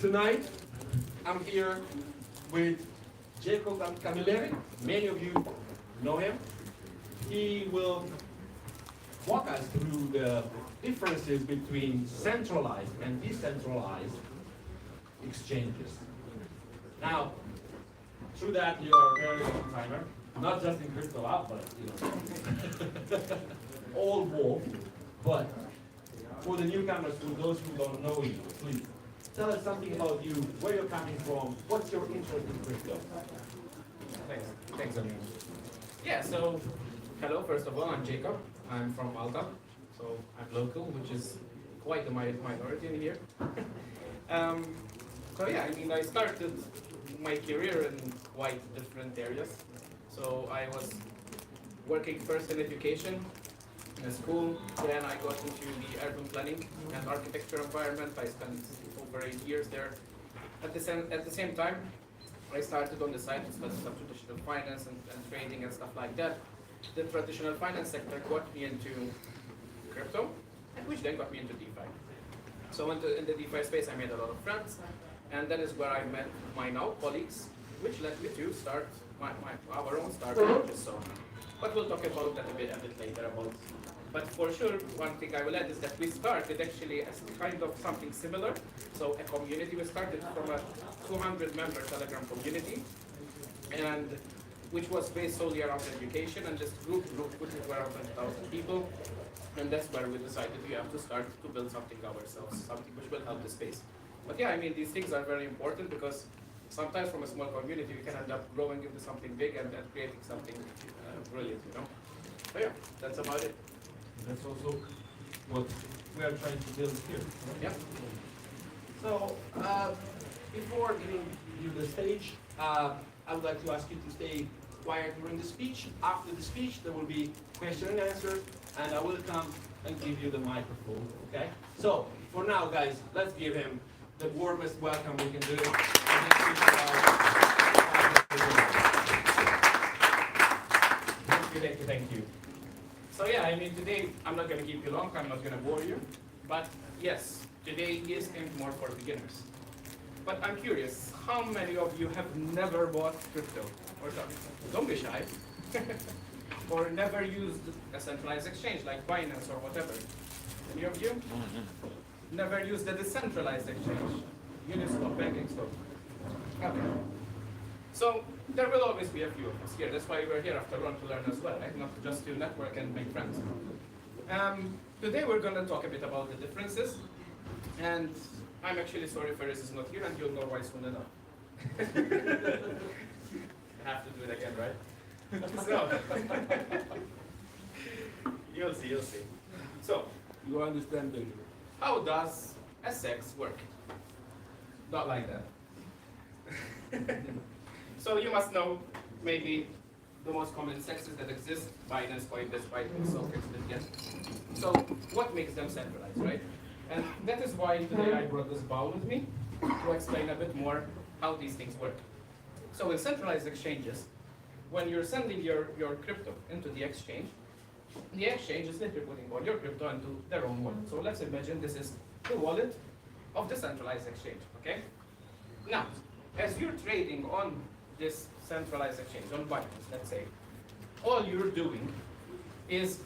Tonight, I'm here with Jacob Camilleri. Many of you know him. He will walk us through the differences between centralized and decentralized exchanges. Now, through that, you are a very long timer, not just in crypto out, but all war. But for the newcomers, for those who don't know you, please tell us something about you, where you're coming from, what's your interest in crypto? Thanks, Amir. Yeah, so hello, first of all, I'm Jacob. I'm from Malta, so I'm local, which is quite a minority in here. So yeah, I mean, I started my career in quite different areas. So I was working first in education, in a school, then I got into the urban planning and architecture environment. I spent over 8 years there. At the same time, I started on the side to study some traditional finance and trading and stuff like that. The traditional finance sector got me into crypto, and which then got me into DeFi. So in the DeFi space, I made a lot of friends, and that is where I met my now colleagues, which led me to start our own startup, which is soho. But we'll talk about that a bit later about. But for sure, one thing I will add is that we started actually as kind of something similar. So a community, we started from a 200-member Telegram community, and which was based solely around education, and this group put it around 20,000 people, and that's where we decided we have to start to build something ourselves, something which will help the space. But yeah, I mean, these things are very important because sometimes from a small community, we can end up growing into something big and creating something brilliant, you know? So yeah, that's about it. That's also what we are trying to build here. Right? Yeah. So, before giving you the stage, I would like to ask you to stay quiet during the speech. After the speech, there will be question and answer, and I will come and give you the microphone, okay? So, for now, guys, let's give him the warmest welcome we can do. Thank you. So yeah, I mean, today, I'm not going to keep you long, I'm not going to bore you, but yes, today is aimed more for beginners. But I'm curious, how many of you have never bought crypto? Or something? Don't be shy. Or never used a centralized exchange like Binance or whatever? Any of you? Never used a decentralized exchange? Uniswap, banking stock? Okay. So there will always be a few of us here. That's why we're here after all to learn as well, right? Not just to network and make friends. Today we're going to talk a bit about the differences. And I'm actually sorry Ferris is not here, and you'll know why soon enough. I have to do it again, right? So, you'll see. So, You understand the how does a sex work? Not like that. So you must know maybe the most common sexes that exist: Binance, Coinbase, Bitcoin, Solfix, Bitget. So what makes them centralized, right? And that is why today I brought this bowl with me to explain a bit more how these things work. So in centralized exchanges, when you're sending your crypto into the exchange is literally putting all your crypto into their own wallet. So let's imagine this is the wallet of the centralized exchange, okay? Now, as you're trading on this centralized exchange, on Binance, let's say, all you're doing is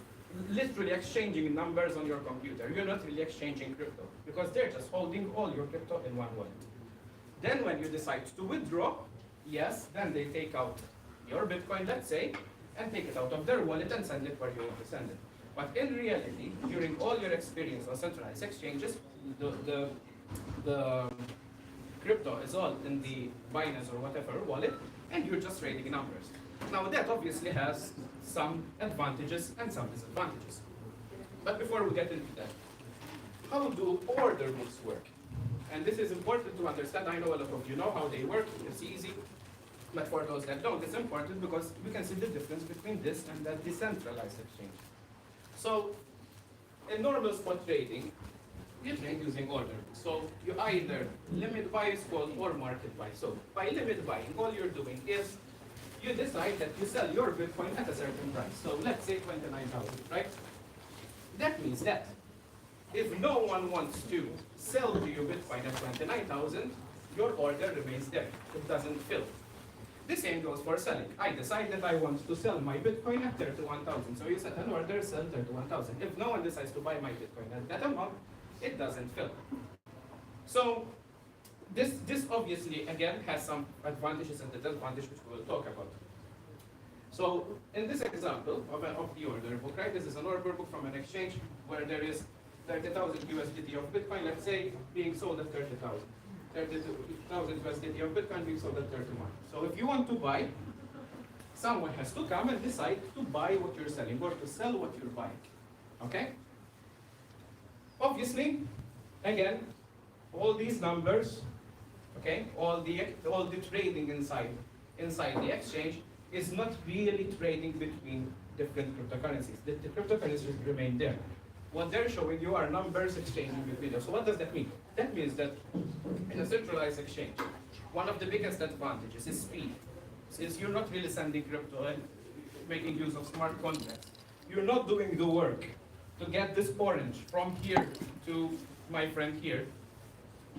literally exchanging numbers on your computer. You're not really exchanging crypto because they're just holding all your crypto in one wallet. Then when you decide to withdraw, yes, then they take out your Bitcoin, let's say, and take it out of their wallet and send it where you want to send it. But in reality, during all your experience on centralized exchanges, the crypto is all in the Binance or whatever wallet, and you're just trading numbers. Now that obviously has some advantages and some disadvantages. But before we get into that, how do order books work? And this is important to understand. I know a lot of you know how they work, it's easy. But for those that don't, it's important because we can see the difference between this and that decentralized exchange. So in normal spot trading, you trade using order books. So you either limit buy is called or market buy. So by limit buying, all you're doing is you decide that you sell your Bitcoin at a certain price. So let's say 29,000, right? That means that If no one wants to sell to you Bitcoin at 29,000, your order remains there. It doesn't fill. The same goes for selling. I decide that I want to sell my Bitcoin at 31,000. So you set an order, sell 31,000. If no one decides to buy my Bitcoin at that amount, it doesn't fill. So this obviously, again, has some advantages and disadvantages which we will talk about. So in this example of the order book, right, this is an order book from an exchange where there is 30,000 USDT of Bitcoin, let's say, being sold at 30,000. 30,000 USDT of Bitcoin being sold at 31. So if you want to buy, someone has to come and decide to buy what you're selling or to sell what you're buying. Okay? Obviously, again, all these numbers, okay, all the trading inside the exchange is not really trading between different cryptocurrencies. The cryptocurrencies remain there. What they're showing you are numbers exchanging between them. So what does that mean? That means that in a centralized exchange, one of the biggest advantages is speed. Since you're not really sending crypto and making use of smart contracts, you're not doing the work to get this orange from here to my friend here.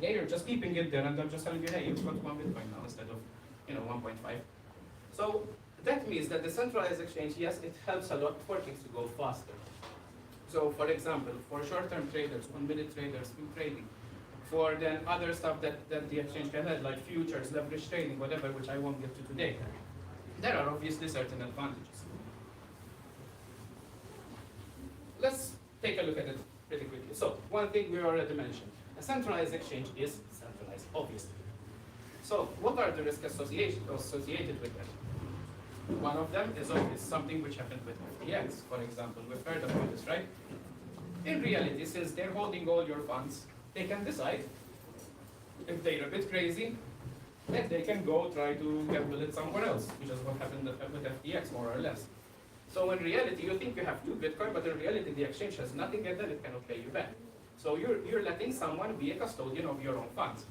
Yeah, you're just keeping it there, and I'm just telling you, hey, you've got 1 Bitcoin now instead of 1.5. So that means that the centralized exchange, yes, it helps a lot for things to go faster. So for example, for short-term traders, 1-minute traders, swing trading, for then other stuff that the exchange can have, like futures, leverage trading, whatever, which I won't get to today, there are obviously certain advantages. Let's take a look at it pretty quickly. So one thing we already mentioned, a centralized exchange is centralized, obviously. So what are the risks associated with that? One of them is obvious, something which happened with FTX, for example. We've heard about this, right? In reality, since they're holding all your funds, they can decide, if they're a bit crazy, that they can go try to gamble it somewhere else, which is what happened with FTX, more or less. So in reality, you think you have 2 Bitcoin, but in reality, the exchange has nothing and then it cannot pay you back. So you're letting someone be a custodian of your own funds.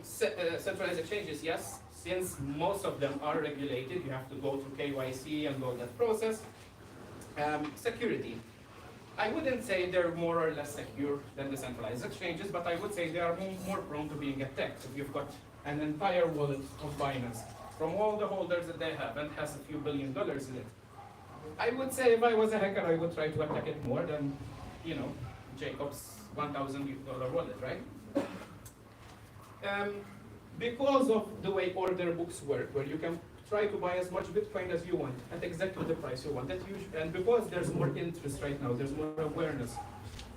Centralized exchanges, yes, since most of them are regulated, you have to go through KYC and all that process. Security. I wouldn't say they're more or less secure than the centralized exchanges, but I would say they are more prone to being attacked. If you've got an entire wallet of Binance from all the holders that they have and has a few $1 billion in it, I would say if I was a hacker, I would try to attack it more than, Jacob's $1,000 wallet, right? Because of the way order books work, where you can try to buy as much Bitcoin as you want at exactly the price you want, and because there's more interest right now, there's more awareness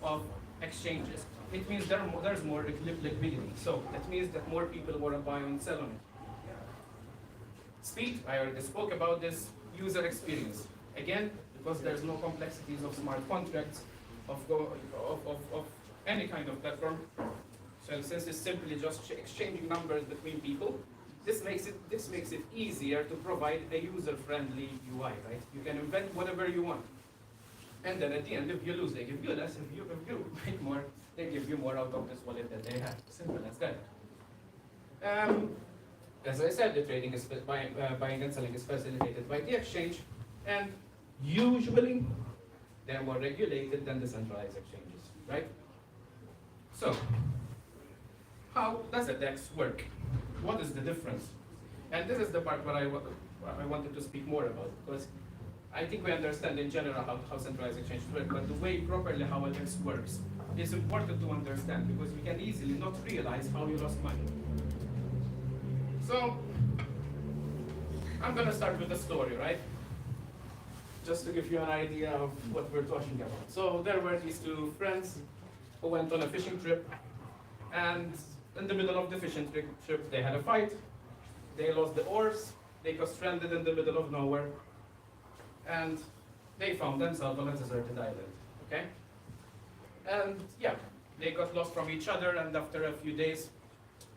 of exchanges, it means there's more liquidity. So that means that more people want to buy and sell on it. Speed, I already spoke about this. User experience. Again, because there's no complexities of smart contracts, of any kind of platform. So since it's simply just exchanging numbers between people, this makes it easier to provide a user-friendly UI, right? You can invent whatever you want. And then at the end, if you lose, they give you less. If you make more, they give you more out of this wallet that they have. Simple as that. As I said, the trading is buying and selling is facilitated by the exchange, and usually they're more regulated than the centralized exchanges, right? So, how does a DEX work? What is the difference? And this is the part where I wanted to speak more about, because I think we understand in general how centralized exchanges work, but the way properly how a DEX works is important to understand, because we can easily not realize how you lost money. So, I'm going to start with a story, right? Just to give you an idea of what we're talking about. So, there were these 2 friends who went on a fishing trip, and in the middle of the fishing trip, they had a fight. They lost the oars, they got stranded in the middle of nowhere, and they found themselves on a deserted island, okay? And yeah, they got lost from each other, and after a few days,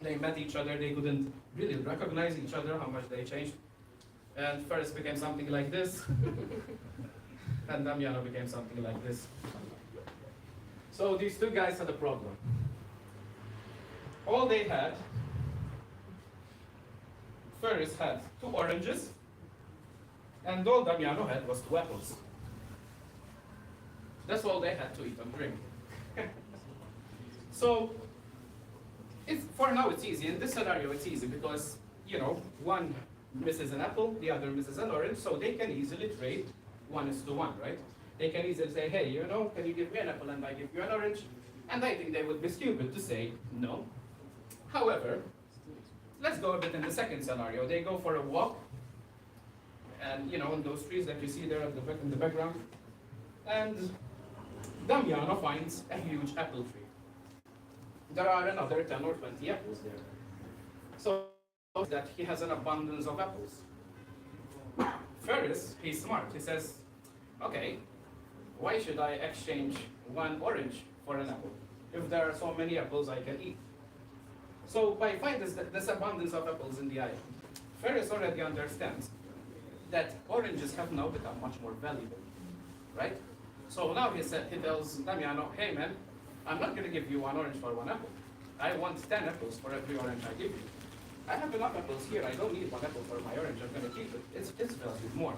they met each other. They couldn't really recognize each other, how much they changed. And first became something like this, and Damiano became something like this. So these 2 guys had a problem. All they had, Ferris had 2 oranges, and all Damiano had was 2 apples. That's all they had to eat and drink. So, for now it's easy. In this scenario it's easy because, one misses an apple, the other misses an orange, so they can easily trade 1:1, right? They can easily say, hey, can you give me an apple and I give you an orange? And I think they would be stupid to say no. However, let's go a bit in the second scenario. They go for a walk, and in those trees that you see there at in the background, and Damiano finds a huge apple tree. There are another 10 or 20 apples there. So that he has an abundance of apples. Ferris, he's smart. He says, okay, why should I exchange one orange for an apple if there are so many apples I can eat? So by finding this abundance of apples in the island, Ferris already understands that oranges have now become much more valuable, right? So now he tells Damiano, hey man, I'm not going to give you one orange for one apple. I want 10 apples for every orange I give you. I have enough apples here. I don't need one apple for my orange. I'm going to keep it. It's valued more.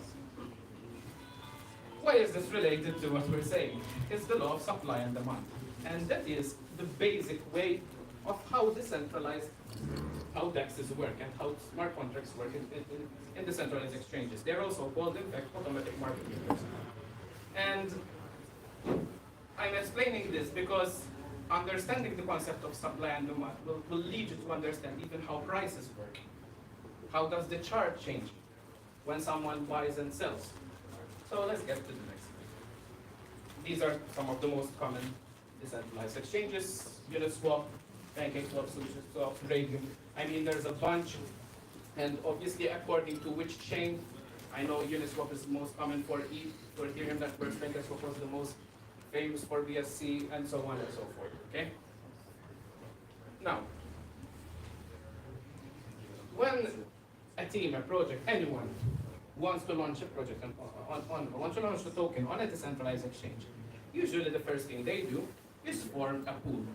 Why is this related to what we're saying? It's the law of supply and demand. And that is the basic way of how decentralized, how DEXs work and how smart contracts work in decentralized exchanges. They're also called, in fact, automatic market makers. And I'm explaining this because understanding the concept of supply and demand will lead you to understand even how prices work. How does the chart change when someone buys and sells? So let's get to the next slide. These are some of the most common decentralized exchanges: Uniswap, PancakeSwap, SushiSwap, Radium. I mean, there's a bunch, and obviously according to which chain. I know Uniswap is the most common for Ethereum networks. PancakeSwap was the most famous for BSC, and so on and so forth. Okay. Now, when a team, a project, anyone wants to launch a project and wants to launch a token on a decentralized exchange, usually the first thing they do is form a pool.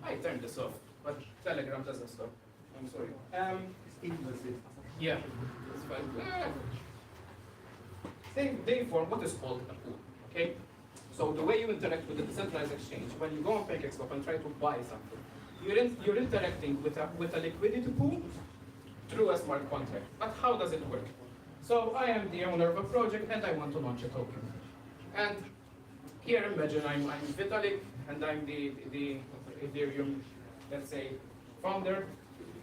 I turned this off, but Telegram doesn't stop. I'm sorry. Yeah, it's fine. They form what is called a pool. Okay. So the way you interact with the decentralized exchange, when you go on PancakeSwap and try to buy something, you're interacting with a liquidity pool through a smart contract. But how does it work? So I am the owner of a project and I want to launch a token. And here imagine I'm Vitalik and I'm the Ethereum, let's say, founder.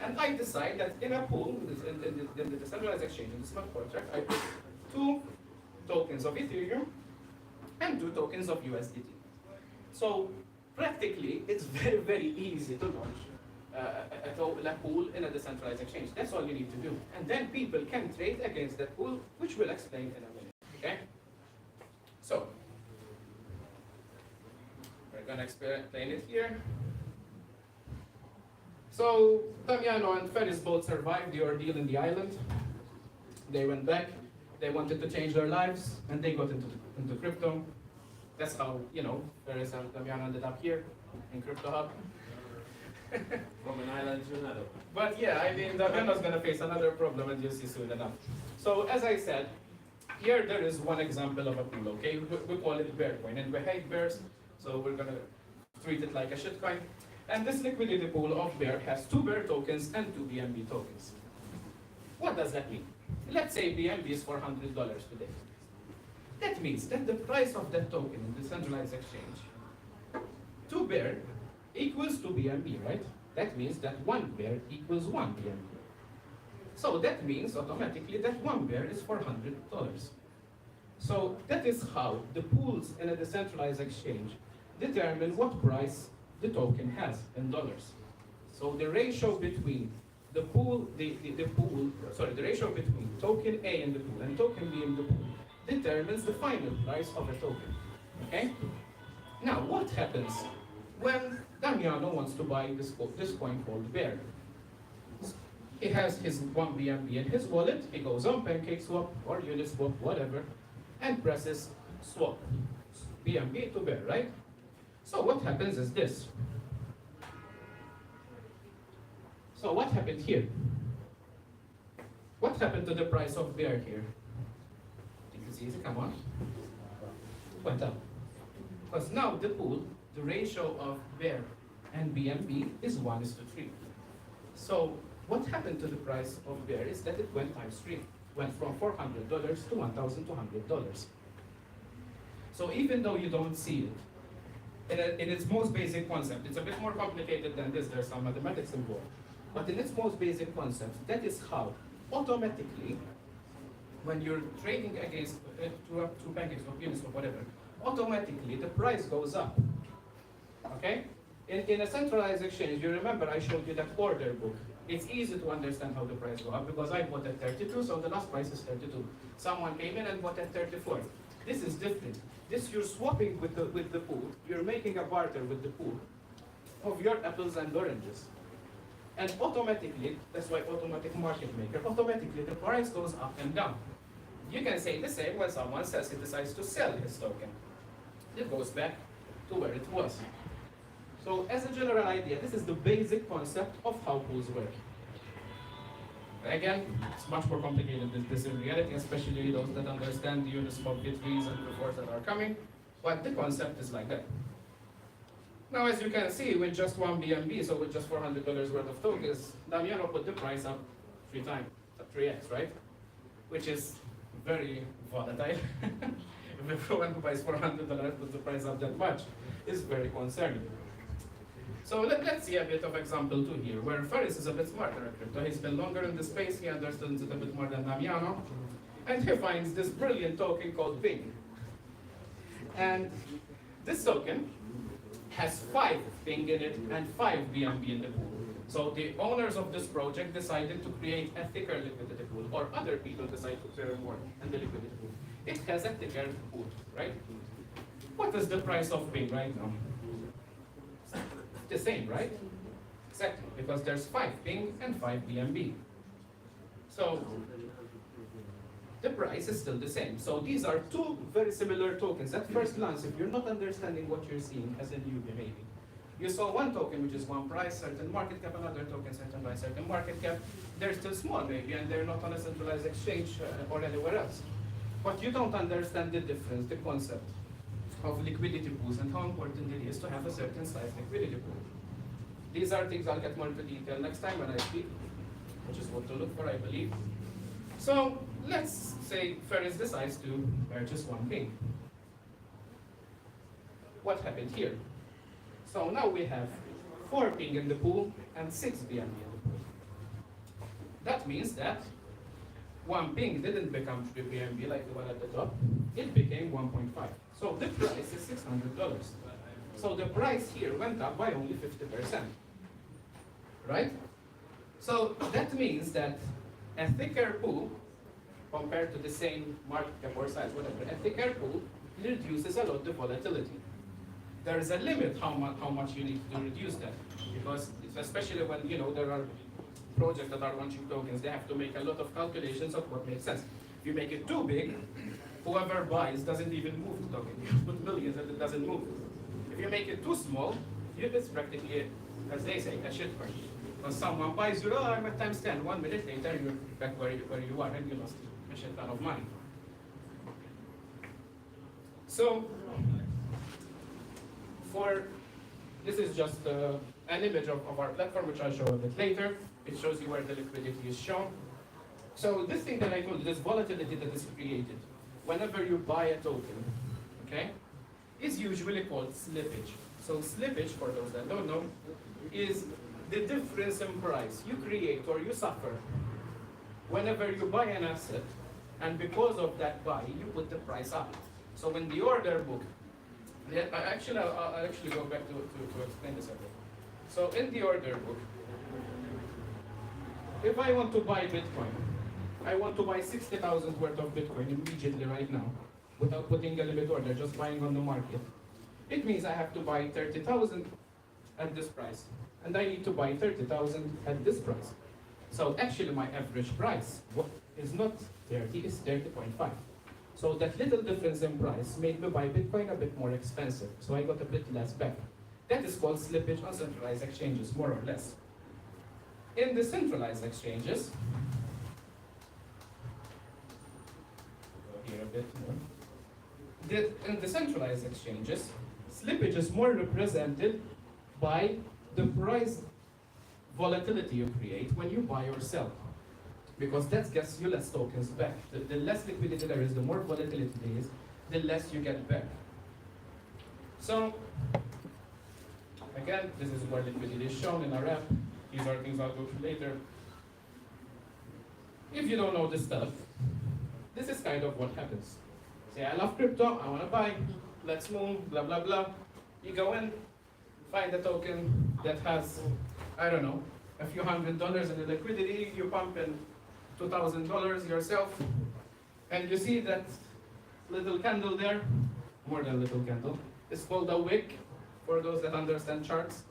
And I decide that in a pool, in the decentralized exchange, in the smart contract, I put 2 tokens of Ethereum and 2 tokens of USDT. So practically, it's very, very easy to launch a pool in a decentralized exchange. That's all you need to do. And then people can trade against that pool, which we'll explain in a minute. Okay? So, we're going to explain it here. So, Damiano and Ferris both survived the ordeal in the island. They went back, they wanted to change their lives, and they got into crypto. That's how, Ferris and Damiano ended up here in Crypto Hub. From an island to another. But yeah, I mean, Damiano's going to face another problem, and you'll see soon enough. So, as I said, here there is one example of a pool, okay? We call it bear coin, and we hate bears, so we're going to treat it like a shitcoin. And this liquidity pool of bear has 2 bear tokens and 2 BNB tokens. What does that mean? Let's say BNB is $400 today. That means that the price of that token in the decentralized exchange, 2 bear equals 2 BNB, right? That means that 1 bear equals 1 BNB. So that means automatically that 1 bear is $400. So that is how the pools in a decentralized exchange determine what price the token has in dollars. So the ratio between the ratio between token A in the pool and token B in the pool determines the final price of a token. Okay? Now, what happens when Damiano wants to buy this coin called Bear? He has his 1 BNB in his wallet, he goes on PancakeSwap or Uniswap, whatever, and presses swap BNB to Bear, right? So what happens is this. So what happened here? What happened to the price of Bear here? It's easy, come on. went up. Because now the pool, the ratio of bear and BNB is 1:3. So what happened to the price of bear is that it went times 3, went from $400 to $1,200. So even though you don't see it, in its most basic concept, it's a bit more complicated than this, there's some mathematics involved, but in its most basic concept, that is how automatically, when you're trading against through pancakes or units or whatever, automatically the price goes up. Okay? In a centralized exchange, you remember I showed you that order book. It's easy to understand how the price go up because I bought at 32, so the last price is 32. Someone came in and bought at 34. This is different. This you're swapping with the pool. You're making a barter with the pool of your apples and oranges. And automatically, that's why automatic market maker, automatically the price goes up and down. You can say the same when someone says he decides to sell his token. It goes back to where it was. So as a general idea, this is the basic concept of how pools work. Again, it's much more complicated than this in reality, especially those that understand the Uniswap bit fees and the force that are coming, but the concept is like that. Now, as you can see, with just one BNB, so with just $400 worth of tokens, Damiano put the price up 3x, right? Which is very volatile. If everyone who buys $400 puts the price up that much, it's very concerning. So let's see a bit of example two here, where Faris is a bit smarter at crypto. He's been longer in the space, he understands it a bit more than Damiano, and he finds this brilliant token called Ping. And this token has 5 Ping in it and 5 BNB in the pool. So the owners of this project decided to create a thicker liquidity pool, or other people decide to clear more in the liquidity pool. It has a thicker pool, right? What is the price of Ping right now? The same, right? Exactly, because there's 5 Ping and 5 BNB. So the price is still the same. So these are two very similar tokens. At first glance, if you're not understanding what you're seeing as a newbie maybe, you saw one token which is one price, certain market cap, another token, certain price, certain market cap. They're still small maybe, and they're not on a centralized exchange or anywhere else. But you don't understand the difference, the concept of liquidity pools and how important it is to have a certain size liquidity pool. These are things I'll get more into detail next time when I speak, which is what to look for, I believe. So let's say Ferris decides to purchase one Ping. What happened here? So now we have 4 Ping in the pool and 6 BNB in the pool. That means that 1 Ping didn't become 3 BNB like the one at the top, it became 1.5. So the price is $600. So the price here went up by only 50%, right? So that means that a thicker pool, compared to the same market cap or size, whatever, a thicker pool reduces a lot the volatility. There is a limit how much you need to reduce that, because especially when there are projects that are launching tokens, they have to make a lot of calculations of what makes sense. If you make it too big, whoever buys doesn't even move the token. You put millions and it doesn't move. If you make it too small, it's practically, as they say, a shitcoin. When someone buys you, I'm at times 10, 1 minute later you're back where you are and you lost a shit ton of money. So, this is just an image of our platform, which I'll show a bit later. It shows you where the liquidity is shown. So this thing that I told you, this volatility that is created, whenever you buy a token, okay, is usually called slippage. So slippage, for those that don't know, is the difference in price you create or you suffer whenever you buy an asset, and because of that buy, you put the price up. So in the order book, I'll actually go back to explain this a bit. So in the order book, if I want to buy Bitcoin, I want to buy 60,000 worth of Bitcoin immediately right now, without putting a limit order, just buying on the market. It means I have to buy 30,000 at this price, and I need to buy 30,000 at this price. So actually my average price is not 30, it's 30.5. So that little difference in price made me buy Bitcoin a bit more expensive, so I got a bit less back. That is called slippage on centralized exchanges, more or less. In the centralized exchanges, here a bit more, that in decentralized exchanges, slippage is more represented by the price volatility you create when you buy or sell. Because that gets you less tokens back. The less liquidity there is, the more volatility there is, the less you get back. So, again, this is where liquidity is shown in our app. These are things I'll go through later. If you don't know this stuff, this is kind of what happens. Say, I love crypto, I want to buy, let's move, blah, blah, blah. You go in, find a token that has, I don't know, a few $100 in the liquidity, you pump in $2,000 yourself, and you see that little candle there, more than little candle, it's called a wick, for those that understand charts.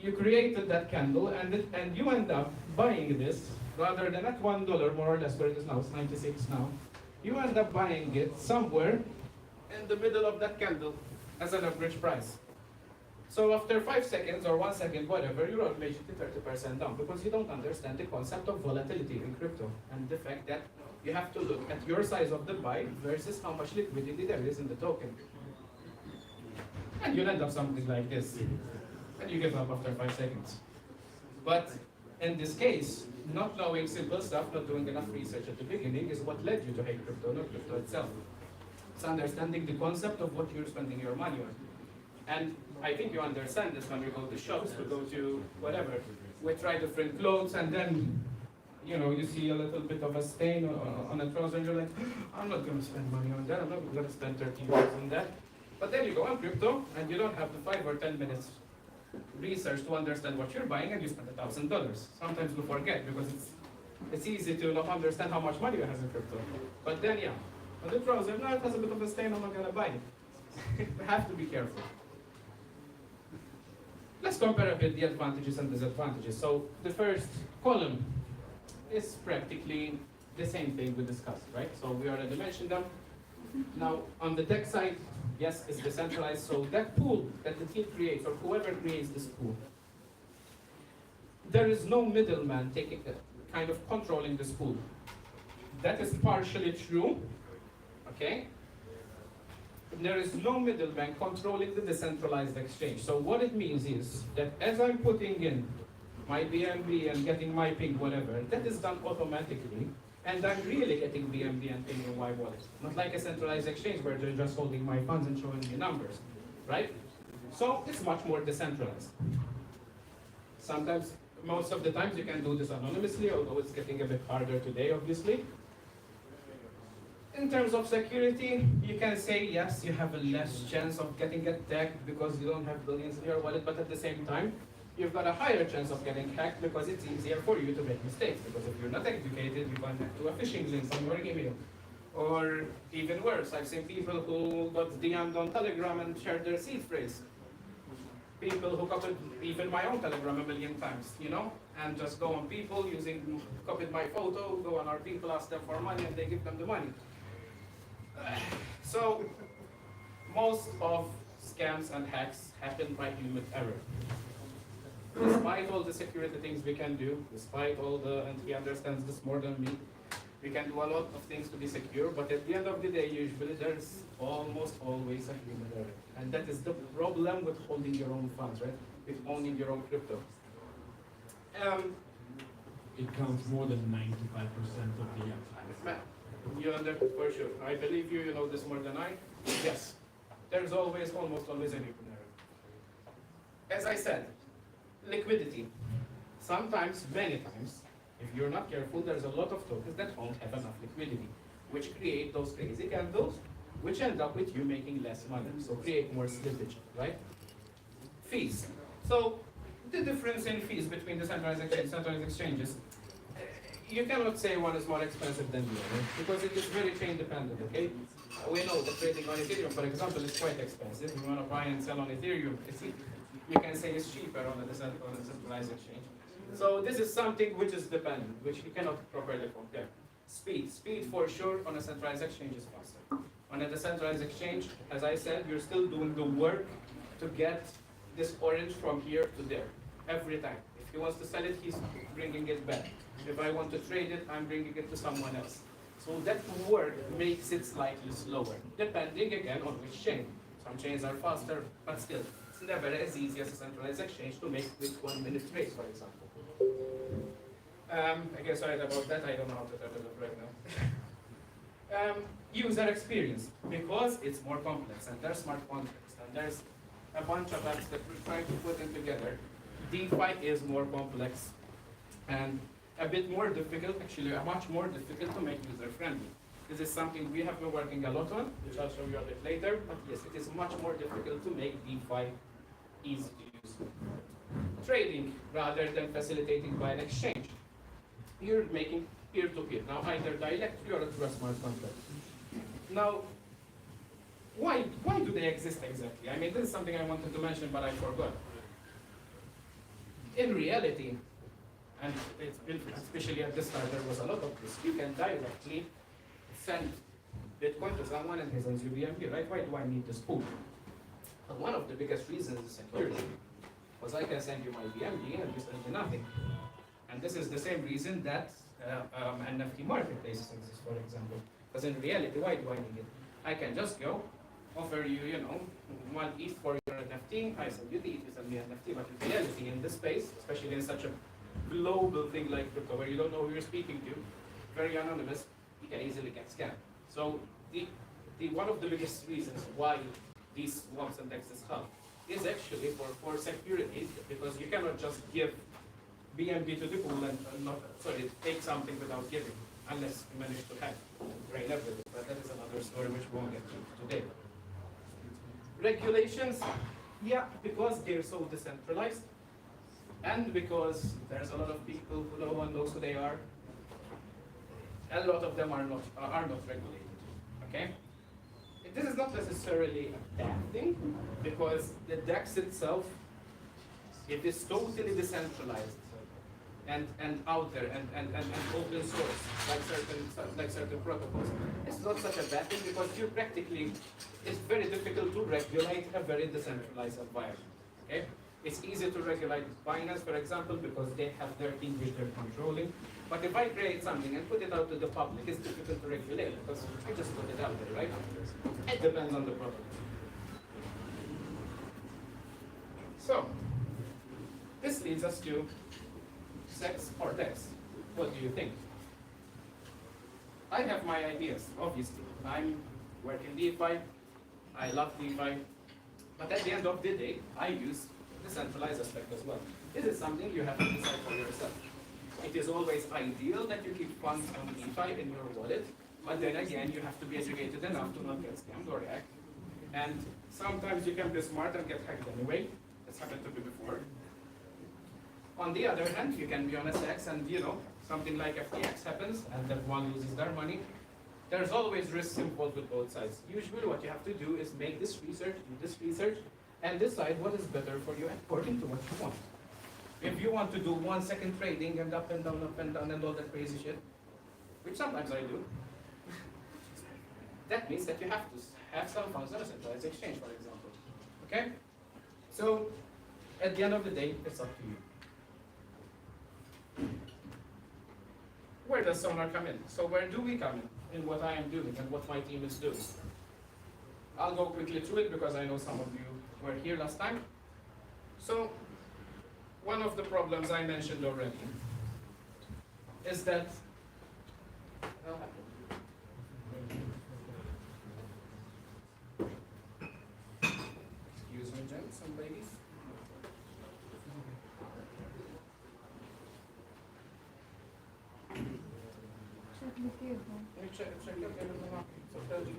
You created that candle, and you end up buying this, rather than at $1 more or less where it is now, it's 96 now, you end up buying it somewhere in the middle of that candle as an average price. So after 5 seconds or 1 second, whatever, you're automatically 30% down because you don't understand the concept of volatility in crypto and the fact that you have to look at your size of the buy versus how much liquidity there is in the token. And you'll end up something like this. And you give up after 5 seconds. But in this case, not knowing simple stuff, not doing enough research at the beginning is what led you to hate crypto, not crypto itself. It's understanding the concept of what you're spending your money on. And I think you understand this when we go to shops, we go to whatever. We try different clothes and then, you see a little bit of a stain on a trouser and you're like, I'm not going to spend money on that, I'm not going to spend $30 on that. But then you go on crypto and you don't have the 5 or 10 minutes research to understand what you're buying and you spend $1,000. Sometimes we forget because it's easy to not understand how much money you have in crypto. But then on the trouser, no, it has a bit of a stain, I'm not going to buy it. We have to be careful. Let's compare a bit the advantages and disadvantages. So the first column is practically the same thing we discussed, right? So we already mentioned them. Now on the tech side, yes, it's decentralized. So that pool that the team creates or whoever creates this pool, there is no middleman taking kind of controlling this pool. That is partially true, okay? There is no middleman controlling the decentralized exchange. So what it means is that as I'm putting in my BNB and getting my ping, whatever, that is done automatically, and I'm really getting BNB and ping in my wallet. Not like a centralized exchange where they're just holding my funds and showing me numbers, right? So it's much more decentralized. Sometimes, most of the times you can do this anonymously, although it's getting a bit harder today, obviously. In terms of security, you can say yes, you have a less chance of getting attacked because you don't have billions in your wallet, but at the same time, you've got a higher chance of getting hacked because it's easier for you to make mistakes. Because if you're not educated, you connect to a phishing link on your email. Or even worse, I've seen people who got DM'd on Telegram and shared their seed phrase. People who copied even my own Telegram a million times, and just go on people copied my photo, go on our people, ask them for money, and they give them the money. So, most of scams and hacks happen by human error. Despite all the security things we can do, despite all and he understands this more than me, we can do a lot of things to be secure, but at the end of the day, usually there's almost always a human error. And that is the problem with holding your own funds, right? With owning your own crypto. It counts more than 95% of the app. You understand for sure. I believe you know this more than I. Yes. There's almost always a human error. As I said, liquidity. Sometimes, many times, if you're not careful, there's a lot of tokens that won't have enough liquidity, which create those crazy candles, which end up with you making less money, so create more slippage, right? Fees. So, the difference in fees between decentralized and centralized exchanges, you cannot say one is more expensive than the other, because it is very chain dependent, okay? We know that trading on Ethereum, for example, is quite expensive. If you want to buy and sell on Ethereum, you can say it's cheaper on a decentralized exchange. So this is something which is dependent, which you cannot properly compare. Speed for sure on a centralized exchange is faster. On a decentralized exchange, as I said, you're still doing the work to get this orange from here to there, every time. If he wants to sell it, he's bringing it back. If I want to trade it, I'm bringing it to someone else. So that work makes it slightly slower, depending again on which chain. Some chains are faster, but still, it's never as easy as a centralized exchange to make with 1 minute trades, for example. Again, sorry about that, I don't know how to type it up right now. User experience, because it's more complex, and there's smart contracts, and there's a bunch of apps that we're trying to put in together. DeFi is more complex and a bit more difficult, actually much more difficult to make user-friendly. This is something we have been working a lot on, which I'll show you a bit later, but yes, it is much more difficult to make DeFi easy to use. Trading, rather than facilitating by an exchange, you're making peer-to-peer. Now, either directly or through a smart contract. Now, why do they exist exactly? I mean, this is something I wanted to mention, but I forgot. In reality, and especially at this time, there was a lot of this. You can directly send Bitcoin to someone and he sends you BNB, right? Why do I need this pool? But one of the biggest reasons is security. Because I can send you my BNB and you send me nothing. And this is the same reason that NFT marketplaces exist, for example. Because in reality, why do I need it? I can just go, offer you, 1 ETH for your NFT, I send you the ETH, you send me an NFT. But in reality, in this space, especially in such a global thing like crypto, where you don't know who you're speaking to, very anonymous, you can easily get scammed. So one of the biggest reasons why these swaps and DEXs help is actually for security, because you cannot just give BNB to the pool and take something without giving, unless you manage to hack, drain everything. But that is another story which we won't get to today. Regulations, yeah, because they're so decentralized, and because there's a lot of people who no one knows who they are, a lot of them are not regulated. Okay? This is not necessarily a bad thing, because the DEX itself, it is totally decentralized and out there and open source, like certain protocols. It's not such a bad thing, because it's very difficult to regulate a very decentralized environment. Okay? It's easy to regulate Binance, for example, because they have their team which they're controlling. But if I create something and put it out to the public, it's difficult to regulate, because I just put it out there, right? It depends on the protocol. So, this leads us to sex or DEX. What do you think? I have my ideas, obviously. I'm working DeFi, I love DeFi, but at the end of the day, I use the centralized aspect as well. This is something you have to decide for yourself. It is always ideal that you keep funds on DeFi in your wallet, but then again, you have to be educated enough to not get scammed or hacked. And sometimes you can be smart and get hacked anyway. That's happened to me before. On the other hand, you can be on a sex and, something like FTX happens and everyone loses their money. There's always risks involved with both sides. Usually what you have to do is make this research, and decide what is better for you according to what you want. If you want to do 1 second trading and up and down and all that crazy shit, which sometimes I do, that means that you have to have some funds on a centralized exchange, for example. Okay? So, at the end of the day, it's up to you. Where does Sonar come in? So where do we come in what I am doing and what my team is doing? I'll go quickly through it because I know some of you were here last time. So one of the problems I mentioned already is that excuse me, gents and ladies. Check everything up. So tell you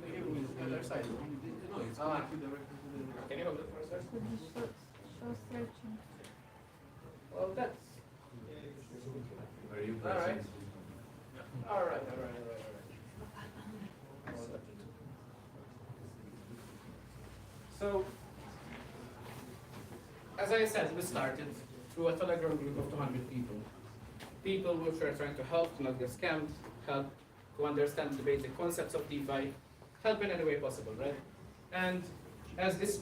the other side. Can you hold it for a second? Show searching. Well, that's alright. Alright. So, as I said, we started through a Telegram group of 200 people. People which are trying to help, not get scammed, help to understand the basic concepts of DeFi, help in any way possible, right? And as this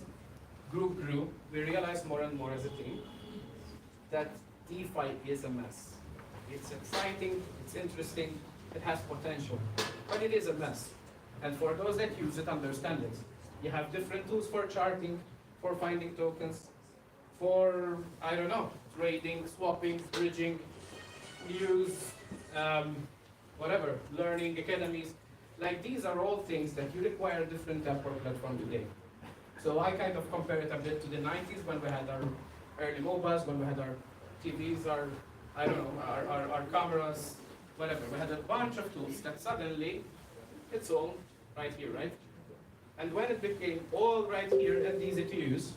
group grew, we realized more and more as a team that DeFi is a mess. It's exciting, it's interesting, it has potential. but it is a mess. And for those that use it, understand it. You have different tools for charting, for finding tokens, for, I don't know, trading, swapping, bridging, news, whatever, learning, academies. Like these are all things that you require a different app or platform today. So I kind of compare it a bit to the 90s when we had our early mobiles, when we had our TVs, our, I don't know, our cameras, whatever. We had a bunch of tools that suddenly, it's all right here, right? And when it became all right here and easy to use,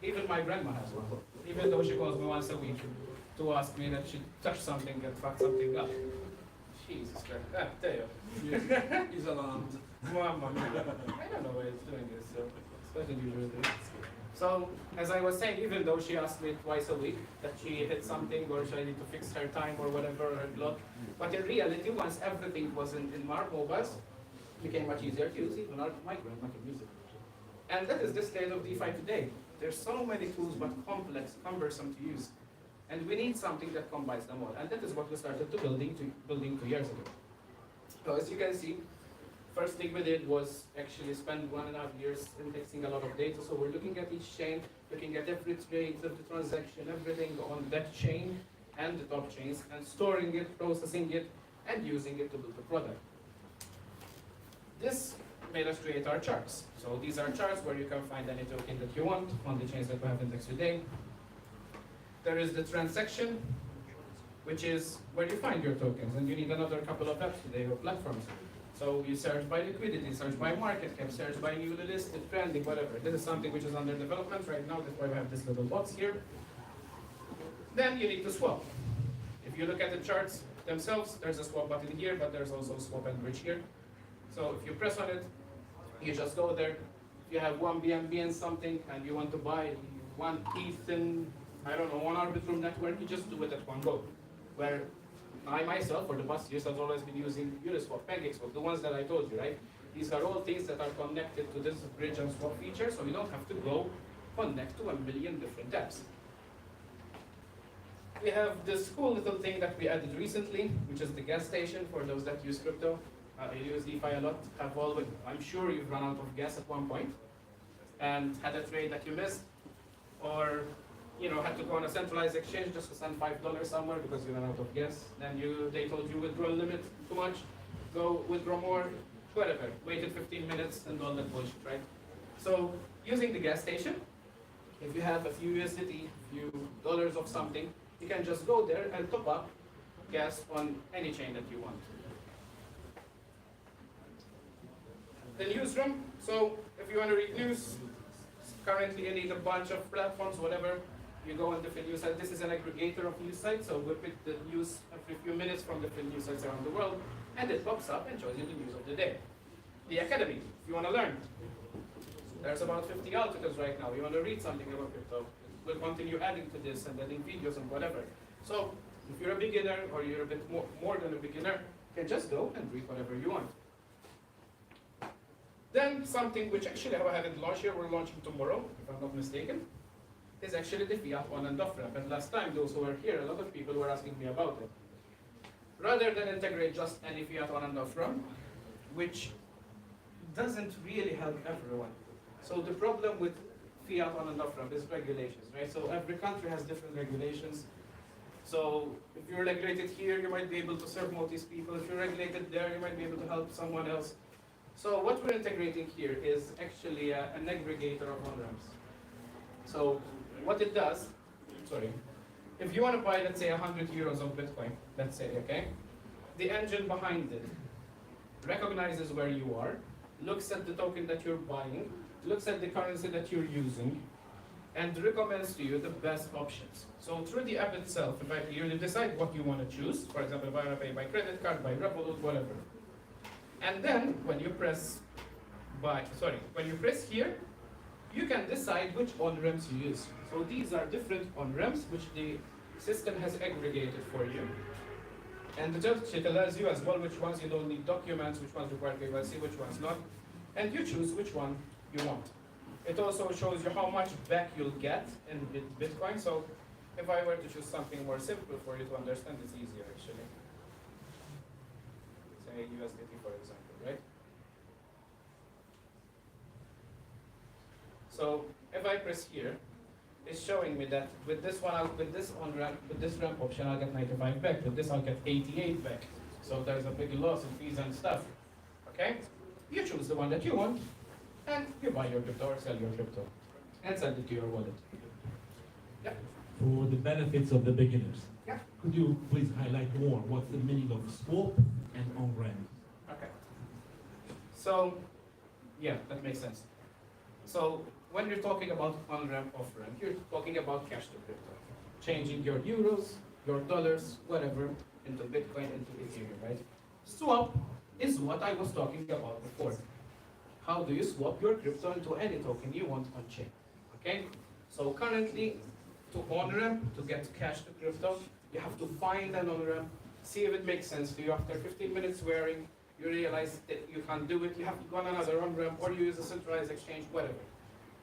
even my grandma has one. Even though she calls me once a week to ask me that she touched something and fucked something up. Jesus Christ. Ah, Theo. He's alarmed. Mamma mia. I don't know why it's doing this, so it's not unusual. So, as I was saying, even though she asked me twice a week that she hit something or she needed to fix her time or whatever, her clock, but in reality, once everything was in our mobiles, it became much easier to use. Even my grandma can use it. And that is the state of DeFi today. There's so many tools, but complex, cumbersome to use. And we need something that combines them all. And that is what we started to building 2 years ago. So as you can see, first thing we did was actually spend 1.5 years indexing a lot of data. So we're looking at each chain, looking at every trade, every transaction, everything on that chain and the top chains, and storing it, processing it, and using it to build the product. This made us create our charts. So these are charts where you can find any token that you want on the chains that we have indexed today. There is the transaction, which is where you find your tokens, and you need another couple of apps today or platforms. So you search by liquidity, search by market cap, search by newly listed, trending, whatever. This is something which is under development right now. That's why we have this little box here. Then you need to swap. If you look at the charts themselves, there's a swap button here, but there's also a swap and bridge here. So if you press on it, you just go there. If you have one BNB and something, and you want to buy one ETH in, I don't know, one Arbitrum network, you just do it at one go. Where I myself, for the past years, have always been using Uniswap, PancakeSwap, the ones that I told you, right? These are all things that are connected to this bridge and swap feature, so you don't have to go connect to 1 million different apps. We have this cool little thing that we added recently, which is the gas station for those that use crypto. You use DeFi a lot. I'm sure you've run out of gas at one point and had a trade that you missed, or had to go on a centralized exchange just to send $5 somewhere because you ran out of gas. Then they told you withdrawal limit too much, go withdraw more, whatever. Waited 15 minutes and all that bullshit, right? So using the gas station, if you have a few USDT, a few dollars of something, you can just go there and top up gas on any chain that you want. The newsroom, so if you want to read news, currently you need a bunch of platforms, whatever. You go on different news sites. This is an aggregator of news sites, so we pick the news every few minutes from different news sites around the world, and it pops up and shows you the news of the day. The Academy, if you want to learn. There's about 50 articles right now. You want to read something about crypto, we'll continue adding to this and adding videos and whatever. So if you're a beginner or you're a bit more than a beginner, you can just go and read whatever you want. Then something which actually I haven't launched here, we're launching tomorrow, if I'm not mistaken, is actually the fiat on and off ramp. And last time, those who were here, a lot of people were asking me about it. Rather than integrate just any fiat on and off ramp, which doesn't really help everyone. So the problem with fiat on and off ramp is regulations, right? So every country has different regulations. So if you're regulated here, you might be able to serve Maltese people. If you're regulated there, you might be able to help someone else. So what we're integrating here is actually an aggregator of on-ramps. So what it does, if you want to buy, let's say, 100 euros of Bitcoin, let's say, okay? The engine behind it recognizes where you are, looks at the token that you're buying, looks at the currency that you're using, and recommends to you the best options. So through the app itself, you decide what you want to choose. For example, if I want to pay by credit card, by Revolut, whatever. And then when you press here, you can decide which on-ramps you use. So these are different on-ramps which the system has aggregated for you. And it tells you as well which ones you don't need documents, which ones require KYC, which ones not. And you choose which one you want. It also shows you how much back you'll get in Bitcoin. So if I were to choose something more simple for you to understand, it's easier actually. Say USDT, for example. right? So if I press here, it's showing me that with this one, with this ramp option, I'll get 95 back. With this, I'll get 88 back. So there's a big loss in fees and stuff. Okay? You choose the one that you want, and you buy your crypto or sell your crypto, and send it to your wallet. Yeah. For the benefits of the beginners, Yeah. could you please highlight more what's the meaning of swap and on-ramp? Okay. So, yeah, that makes sense. So, when you're talking about on-ramp, off-ramp, you're talking about cash to crypto. Changing your euros, your dollars, whatever, into Bitcoin, into Ethereum, right? Swap is what I was talking about before. How do you swap your crypto into any token you want on chain? Okay? So currently, to on-ramp, to get cash to crypto, you have to find an on-ramp, see if it makes sense to you. After 15 minutes wearing, you realize that you can't do it, you have to go on another on-ramp, or you use a centralized exchange, whatever.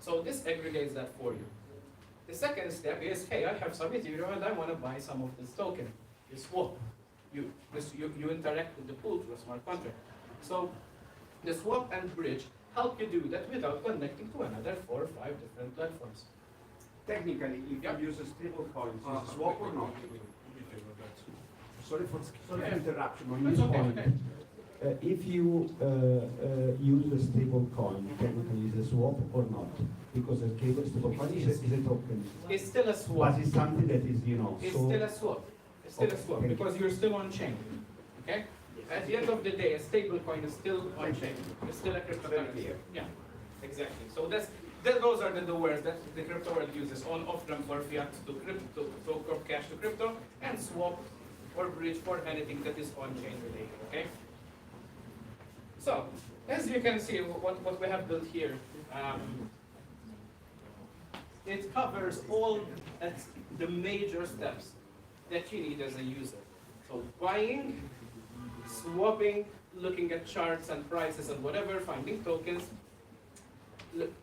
So this aggregates that for you. The second step is, hey, I have some Ethereum and I want to buy some of this token. You swap. You interact with the pool through a smart contract. So the swap and bridge help you do that without connecting to another 4 or 5 different platforms. Technically, if Yeah. you use a stable coin, is it swap or not? Sorry for interruption. On It's this okay, point, okay. If you use a stable coin, technically is a swap or not? Because a stable coin is a token. It's still a swap. But it's something that is, It's so still a swap. It's still a swap Okay. because you're still on chain. Okay? At the end of the day, a stable coin is still on chain. It's still a cryptocurrency. Yeah, exactly. So those are the words that the crypto world uses: on off ramp for fiat to crypto, to cash to crypto, and swap or bridge for anything that is on chain related. Okay? So, as you can see, what we have built here, it covers all the major steps that you need as a user. So buying, swapping, looking at charts and prices and whatever, finding tokens,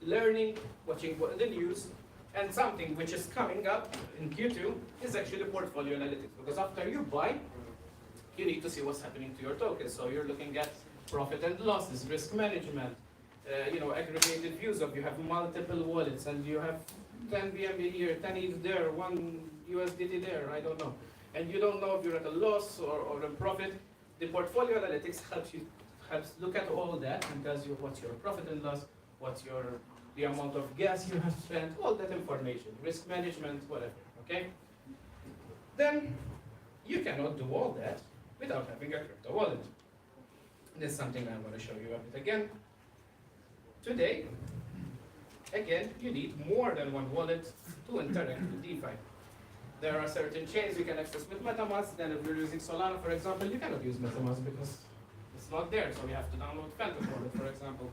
learning, watching the news, and something which is coming up in Q2 is actually portfolio analytics. Because after you buy, you need to see what's happening to your tokens. So you're looking at profit and losses, risk management, aggregated views of you have multiple wallets and you have 10 BNB here, 10 ETH there, 1 USDT there, I don't know. And you don't know if you're at a loss or a profit. The portfolio analytics helps look at all that and tells you what's your profit and loss, what's the amount of gas you have spent, all that information, risk management, whatever, okay? Then you cannot do all that without having a crypto wallet. This is something I'm going to show you a bit again. Today, again, you need more than one wallet to interact with DeFi. There are certain chains you can access with MetaMask, then if you're using Solana, for example, you cannot use MetaMask because it's not there, so you have to download Phantom Wallet, for example.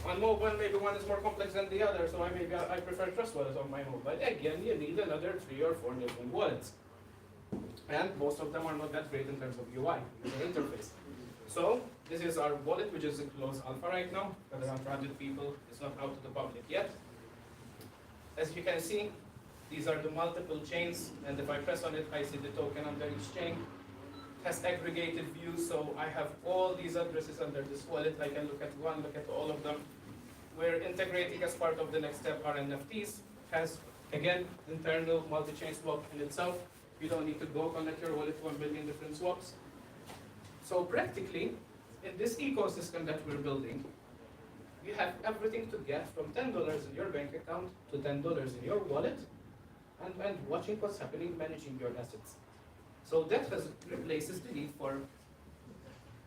On mobile, maybe one is more complex than the other, so I prefer Trust Wallet on my mobile. Again, you need another 3 or 4 different wallets. And most of them are not that great in terms of UI, user interface. So, this is our wallet, which is in closed alpha right now, got around 200 people, it's not out to the public yet. As you can see, these are the multiple chains, and if I press on it, I see the token under each chain. It has aggregated views, so I have all these addresses under this wallet. I can look at one, look at all of them. We're integrating as part of the next step our NFTs. Has, again, internal multi-chain swap in itself. You don't need to go connect your wallet to 1 billion different swaps. So practically, in this ecosystem that we're building, you have everything to get from $10 in your bank account to $10 in your wallet, and watching what's happening, managing your assets. So that replaces the need for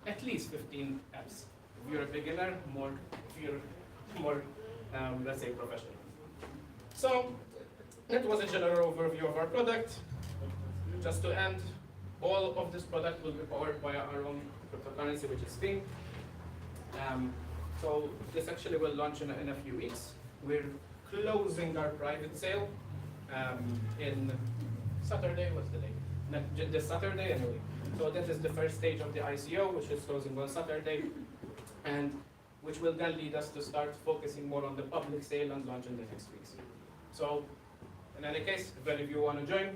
at least 15 apps. If you're a beginner, more. If you're more, let's say, professional. So that was a general overview of our product. Just to end, all of this product will be powered by our own cryptocurrency, which is Sting. So this actually will launch in a few weeks. We're closing our private sale in Saturday. What's the date? This Saturday anyway. So that is the first stage of the ICO, which is closing on Saturday, and which will then lead us to start focusing more on the public sale and launch in the next weeks. So in any case, if any of you want to join,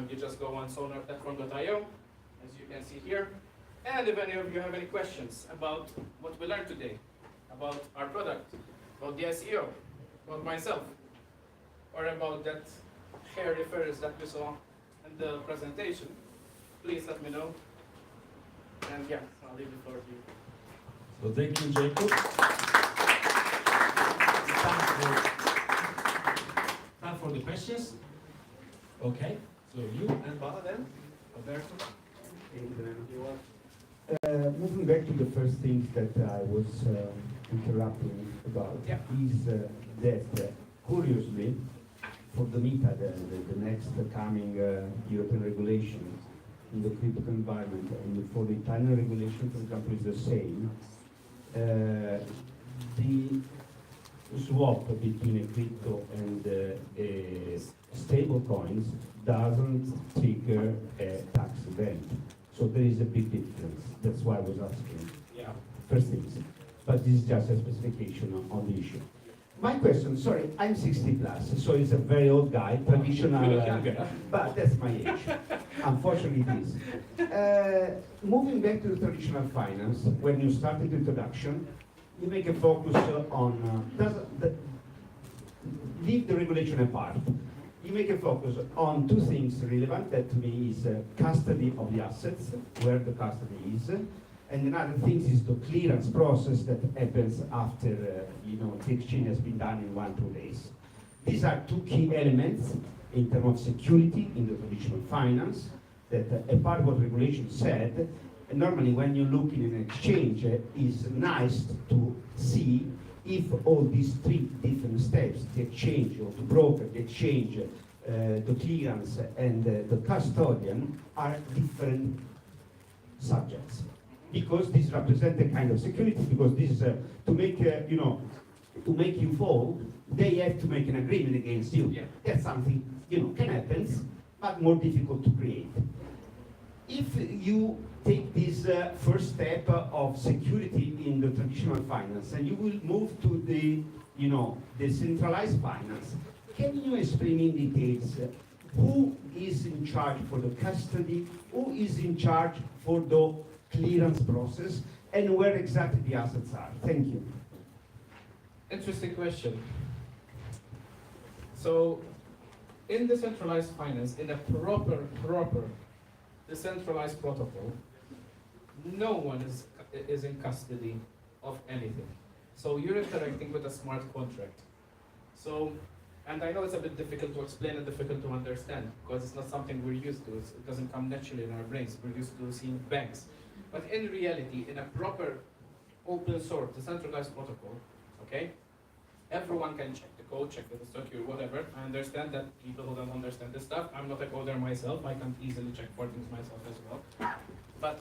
you just go on sonarplatform.io, as you can see here, And if any of you have any questions about what we learned today, about our product, about the SEO, about myself, or about that hair referrals that we saw in the presentation, please let me know. And yeah, I'll leave the floor to you. So thank you, Jacob. Time for the questions. Okay, so you and Bala then? Alberto? You want? Moving back to the first things that I was interrupting about Yeah. is that curiously, for the MiCA, the next coming European regulation in the crypto environment, and for the Italian regulation, for example, is the same. The swap between a crypto and a stable coins doesn't trigger a tax event. So there is a big difference. That's why I was asking. Yeah. First things. But this is just a specification on the issue. My question, sorry, I'm 60 plus, so it's a very old guy, traditional, You look younger. but that's my age. Unfortunately it is. Moving back to the traditional finance, when you started the introduction, you make a focus leave the regulation apart. You make a focus on two things relevant, that to me is custody of the assets, where the custody is, and another thing is the clearance process that happens after the exchange has been done in 1-2 days. These are two key elements in terms of security in the traditional finance, that a part of what regulation said. And normally when you look in an exchange, it's nice to see if all these three different steps, the exchange or the broker, the exchange, the clearance and the custodian, are different subjects. Because this represents a kind of security, because this is to make to make you fold, they have to make an agreement against you. Yeah. That's something can happen, but more difficult to create. If you take this first step of security in the traditional finance, and you will move to the decentralized finance, can you explain in details who is in charge for the custody, who is in charge for the clearance process, and where exactly the assets are? Thank you. Interesting question. So, in decentralized finance, in a proper decentralized protocol, no one is in custody of anything. So you're interacting with a smart contract. So, and I know it's a bit difficult to explain and difficult to understand, because it's not something we're used to. It doesn't come naturally in our brains. We're used to seeing banks. But in reality, in a proper open source decentralized protocol, okay, everyone can check the code, check the secure, whatever. I understand that people who don't understand this stuff, I'm not a coder myself, I can't easily check for things myself as well. But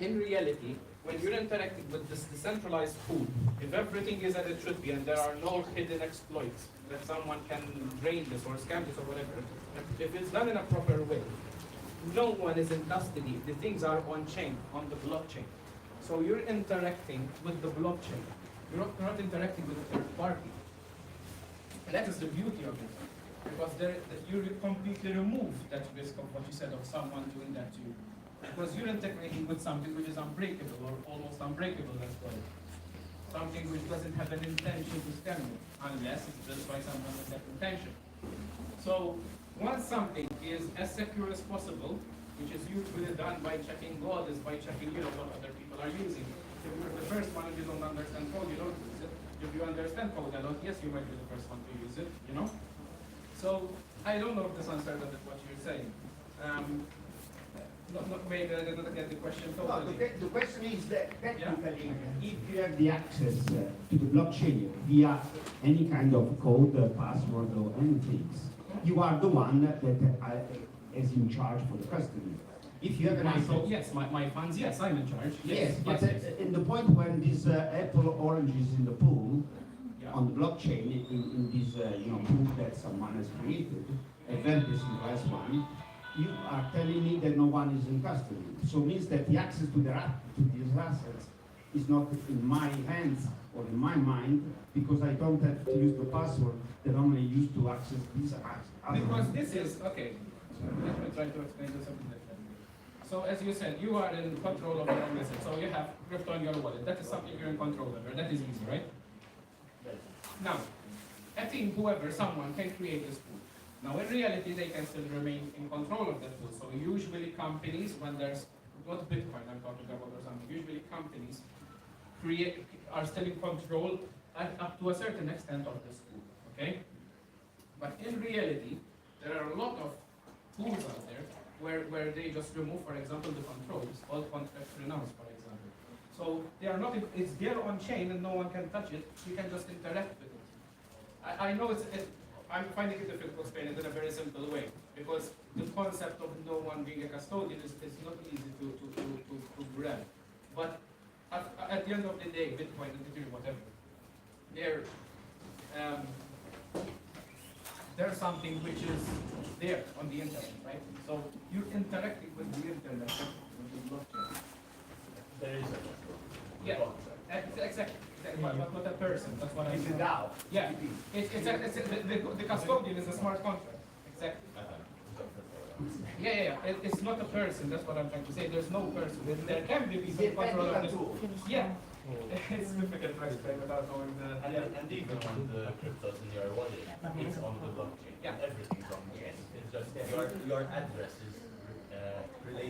in reality, when you're interacting with this decentralized pool, if everything is as it should be and there are no hidden exploits that someone can drain this or scam this or whatever, if it's done in a proper way, no one is in custody. The things are on chain, on the blockchain. So you're interacting with the blockchain. You're not interacting with a third party. And that is the beauty of it. Because you completely remove that risk of what you said of someone doing that to you. Because you're integrating with something which is unbreakable or almost unbreakable, let's call it. Something which doesn't have an intention to scam you, unless it's built by someone with that intention. So once something is as secure as possible, which is usually done by checking code, is by checking what other people are using. If you're the first one and you don't understand code, you don't use it. If you understand code a lot, yes, you might be the first one to use it, So I don't know if this answers what you're saying. Maybe I didn't get the question totally. No, the question is that technically, if you have the access to the blockchain via any kind of code, password, or anything, you are the one that is in charge for the custody. If you have an access, Yes, my funds, yes, I'm in charge. yes, but yes. in the point when this apple orange is in the pool, Yeah. on the blockchain, in this pool that someone has created, a very decentralized one, you are telling me that no one is in custody. So it means that the access to these assets is not in my hands or in my mind, because I don't have to use the password that only used to access these assets. Because this is, okay, let me try to explain this a bit differently. So as you said, you are in control of your own business. So you have crypto on your wallet. That is something you're in control over. That is easy, right? Now, I think someone can create this tool. Now, in reality, they can still remain in control of that tool. So usually companies, when there's not Bitcoin I'm talking about or something, usually companies are still in control up to a certain extent of this tool, okay? But in reality, there are a lot of tools out there where they just remove, for example, the controls, all contract renounced, for example. So they are not, it's there on chain and no one can touch it, you can just interact with it. I know I'm finding it difficult to explain it in a very simple way, because the concept of no one being a custodian is not easy to grab. But at the end of the day, Bitcoin and Ethereum, whatever, there's something which is there on the internet, right? So you're interacting with the internet, with the blockchain. There is a Yeah, exactly. But not a person. That's what I It's a mean. DAO. Yeah, the custodian is a smart contract. Exactly. Yeah. It's not a person. That's what I'm trying to say. There's no person. There can be It's people a control of technical this. tool. Yeah. It's difficult to explain without knowing the. And even on the cryptos in your wallet, it's on the blockchain. Yeah. Everything's on the chain. It's just your address is related